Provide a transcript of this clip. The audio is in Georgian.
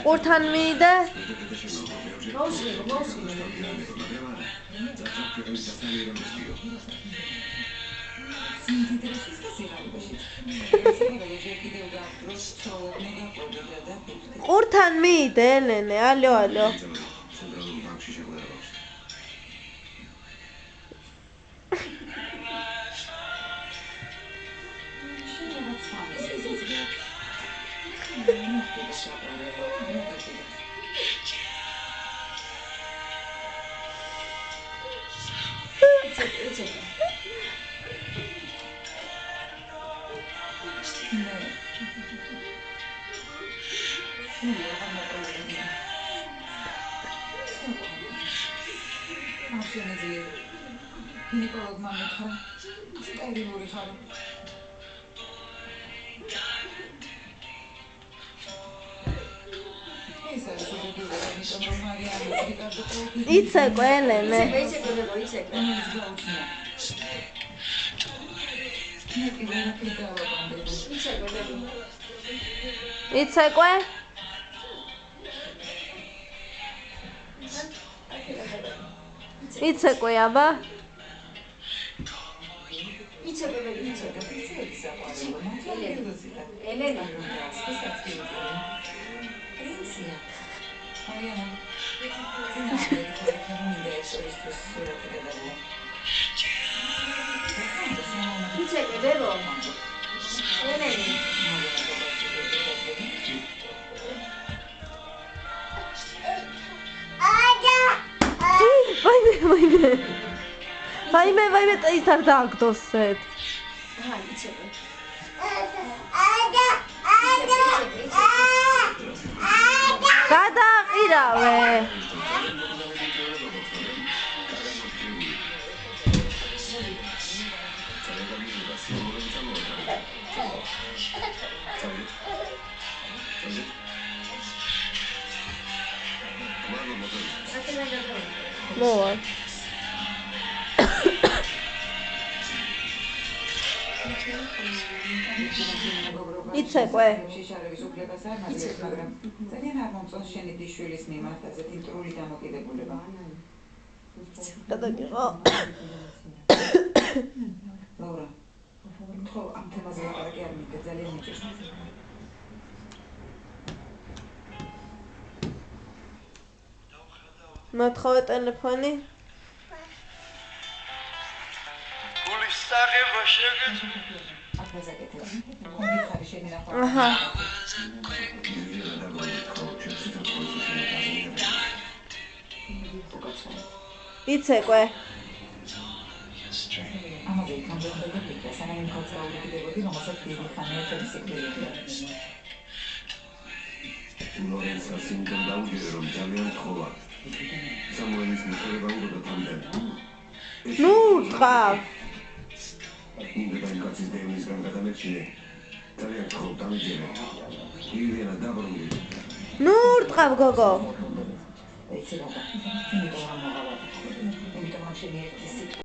ყურთან მიიდე? ყურთან მიიდე, ელენე, ალო. იცეკვე, ელენე. იცეკვე? იცეკვე, აბა? ელენე. Ვაიმე, ის არ დააგდოსეთ. გადააყირავე. მოვა. იცეკვე? ძალიან არ მომწონს შენი დიშვილის მიმართ ასეთი მტრული დამოკიდებულება. გადაგიღო. ლაურა, ხო, ამ თემაზე ლაპარაკი არ მინდა, ძალიან მიჭირს. მოთხოვე ტელეფონი. გულის საღება შეგეც აჰა. იცეკვე? ამაზე იქამდე ფიქრა, სანამ ხალხს აუგებოდი, რომელსაც დიდი ხანია ჩემი სიკვდილია. ლორენცო სინგლ დაუჯერე რომ ძალიან თხოვა. სამუელის მიყრება უნდა თანდem. ნუ ტყავ. მინდა დაინკაცის დევნისგან გადამეჩინე. ძალიან თხოვ დამიჯერე. ილიანა დაბრუნდი. ნუ ტყავ გოგო. ეცი რა. იმიტომ რომ მოგავადა. იმიტომ რომ შენი ერთი